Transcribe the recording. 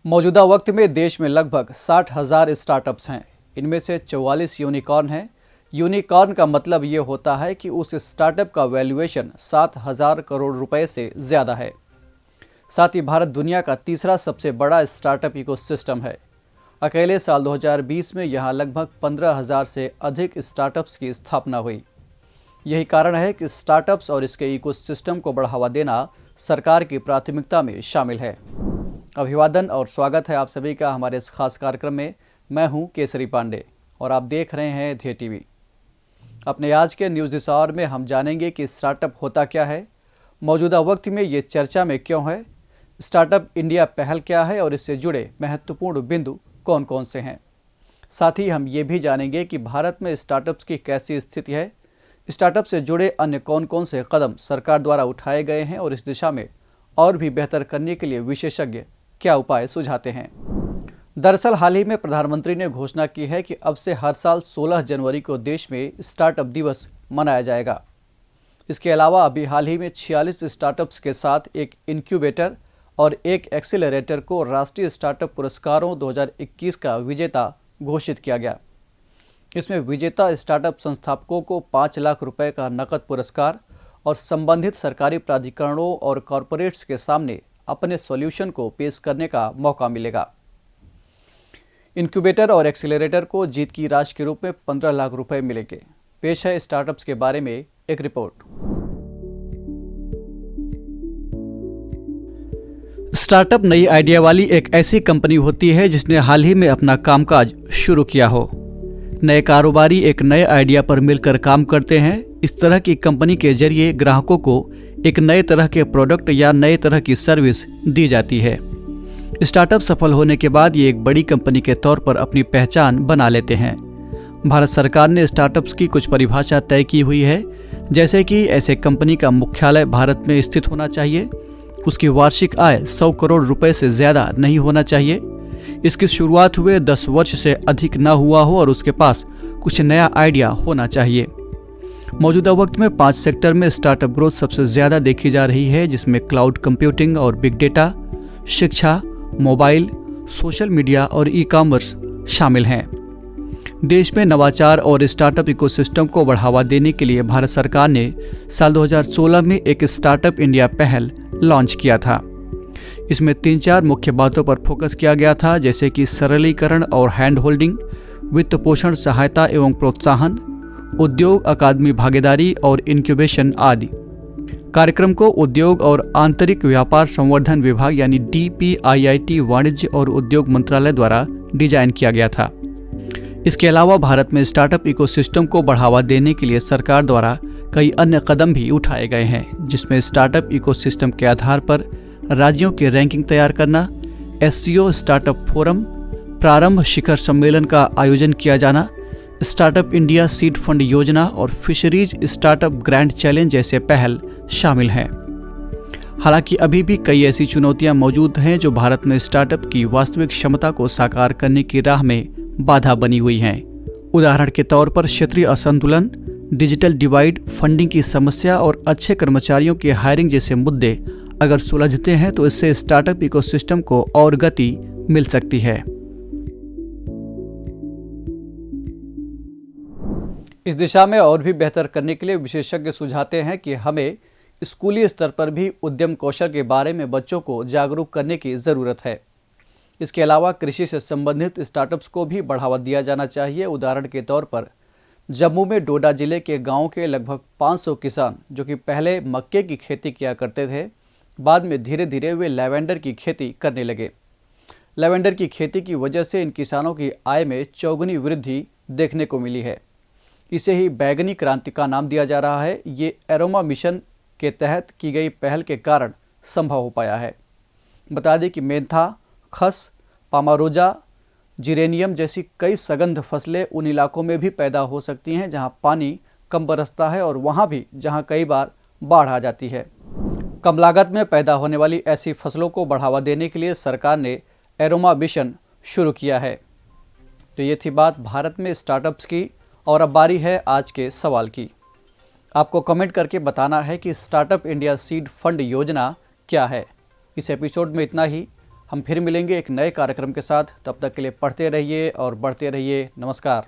मौजूदा वक्त में देश में लगभग 60,000 स्टार्टअप्स हैं। इनमें से 44 यूनिकॉर्न हैं। यूनिकॉर्न का मतलब ये होता है कि उस स्टार्टअप का वैल्यूएशन 7,000 करोड़ रुपए से ज़्यादा है। साथ ही भारत दुनिया का तीसरा सबसे बड़ा स्टार्टअप इकोसिस्टम है। अकेले साल 2020 में यहाँ लगभग 15,000 से अधिक स्टार्टअप्स की स्थापना हुई। यही कारण है कि स्टार्टअप्स और इसके इकोसिस्टम को बढ़ावा देना सरकार की प्राथमिकता में शामिल है। अभिवादन और स्वागत है आप सभी का हमारे इस खास कार्यक्रम में। मैं हूं केसरी पांडे और आप देख रहे हैं ध्येय टीवी। अपने आज के न्यूज़ दिस आवर में हम जानेंगे कि स्टार्टअप होता क्या है, मौजूदा वक्त में ये चर्चा में क्यों है, स्टार्टअप इंडिया पहल क्या है और इससे जुड़े महत्वपूर्ण बिंदु कौन कौन से हैं। साथ ही हम ये भी जानेंगे कि भारत में स्टार्टअप्स की कैसी स्थिति है, स्टार्टअप से जुड़े अन्य कौन कौन से कदम सरकार द्वारा उठाए गए हैं और इस दिशा में और भी बेहतर करने के लिए विशेषज्ञ क्या उपाय सुझाते हैं। दरअसल हाल ही में प्रधानमंत्री ने घोषणा की है कि अब से हर साल 16 जनवरी को देश में स्टार्टअप दिवस मनाया जाएगा। इसके अलावा अभी हाल ही में 46 स्टार्टअप्स के साथ एक इनक्यूबेटर और एक एक्सीलरेटर को राष्ट्रीय स्टार्टअप पुरस्कारों 2021 का विजेता घोषित किया गया। इसमें विजेता स्टार्टअप संस्थापकों को 5 लाख रुपए का नकद पुरस्कार और संबंधित सरकारी प्राधिकरणों और कॉरपोरेट्स के सामने अपने सॉल्यूशन को पेश करने का मौका मिलेगा। इनक्यूबेटर और एक्सीलरेटर को जीत की राशि के रूप में 15 लाख रुपए मिलेंगे। पेश है स्टार्टअप्स के बारे में एक रिपोर्ट। स्टार्टअप नई आइडिया वाली एक ऐसी कंपनी होती है जिसने हाल ही में अपना कामकाज शुरू किया हो। नए कारोबारी एक नए आइडिया पर मिलकर काम करते हैं। इस तरह की कंपनी के जरिए ग्राहकों को एक नए तरह के प्रोडक्ट या नए तरह की सर्विस दी जाती है। स्टार्टअप सफल होने के बाद ये एक बड़ी कंपनी के तौर पर अपनी पहचान बना लेते हैं। भारत सरकार ने स्टार्टअप्स की कुछ परिभाषा तय की हुई है, जैसे कि ऐसे कंपनी का मुख्यालय भारत में स्थित होना चाहिए, उसकी वार्षिक आय 100 करोड़ रुपए से ज़्यादा नहीं होना चाहिए, इसकी शुरुआत हुए 10 वर्ष से अधिक न हुआ हो और उसके पास कुछ नया आइडिया होना चाहिए। मौजूदा वक्त में 5 सेक्टर में स्टार्टअप ग्रोथ सबसे ज़्यादा देखी जा रही है, जिसमें क्लाउड कंप्यूटिंग और बिग डेटा, शिक्षा, मोबाइल, सोशल मीडिया और ई कॉमर्स शामिल हैं। देश में नवाचार और स्टार्टअप इकोसिस्टम को बढ़ावा देने के लिए भारत सरकार ने साल 2016 में एक स्टार्टअप इंडिया पहल लॉन्च किया था। इसमें 3-4 मुख्य बातों पर फोकस किया गया था, जैसे कि सरलीकरण और हैंड होल्डिंग, वित्त पोषण सहायता एवं प्रोत्साहन, उद्योग अकादमी भागीदारी और इंक्यूबेशन आदि। कार्यक्रम को उद्योग और आंतरिक व्यापार संवर्धन विभाग यानी DPIIT वाणिज्य और उद्योग मंत्रालय द्वारा डिजाइन किया गया था। इसके अलावा भारत में स्टार्टअप इकोसिस्टम को बढ़ावा देने के लिए सरकार द्वारा कई अन्य कदम भी उठाए गए हैं, जिसमें स्टार्टअप इकोसिस्टम के आधार पर राज्यों की रैंकिंग तैयार करना, SCO स्टार्टअप फोरम, प्रारंभ शिखर सम्मेलन का आयोजन किया जाना, स्टार्टअप इंडिया सीड फंड योजना और फिशरीज स्टार्टअप ग्रैंड चैलेंज जैसे पहल शामिल हैं। हालांकि अभी भी कई ऐसी चुनौतियां मौजूद हैं जो भारत में स्टार्टअप की वास्तविक क्षमता को साकार करने की राह में बाधा बनी हुई हैं। उदाहरण के तौर पर क्षेत्रीय असंतुलन, डिजिटल डिवाइड, फंडिंग की समस्या और अच्छे कर्मचारियों की हायरिंग जैसे मुद्दे अगर सुलझते हैं तो इससे स्टार्टअप इकोसिस्टम को और गति मिल सकती है। इस दिशा में और भी बेहतर करने के लिए विशेषज्ञ सुझाते हैं कि हमें स्कूली स्तर पर भी उद्यम कौशल के बारे में बच्चों को जागरूक करने की ज़रूरत है। इसके अलावा कृषि से संबंधित स्टार्टअप्स को भी बढ़ावा दिया जाना चाहिए। उदाहरण के तौर पर जम्मू में डोडा जिले के गांव के लगभग 500 किसान जो कि पहले मक्के की खेती किया करते थे, बाद में धीरे धीरे वे लैवेंडर की खेती करने लगे। लैवेंडर की खेती की वजह से इन किसानों की आय में चौगुनी वृद्धि देखने को मिली है। इसे ही बैगनी क्रांति का नाम दिया जा रहा है। ये एरोमा मिशन के तहत की गई पहल के कारण संभव हो पाया है। बता दें कि मेंथा, खस, पामारोजा, जिरेनियम जैसी कई सगंध फसलें उन इलाकों में भी पैदा हो सकती हैं जहां पानी कम बरसता है और वहां भी जहां कई बार बाढ़ आ जाती है। कम लागत में पैदा होने वाली ऐसी फसलों को बढ़ावा देने के लिए सरकार ने एरोमा मिशन शुरू किया है। तो ये थी बात भारत में स्टार्टअप्स की, और अब बारी है आज के सवाल की। आपको कमेंट करके बताना है कि स्टार्टअप इंडिया सीड फंड योजना क्या है। इस एपिसोड में इतना ही। हम फिर मिलेंगे एक नए कार्यक्रम के साथ। तब तक के लिए पढ़ते रहिए और बढ़ते रहिए। नमस्कार।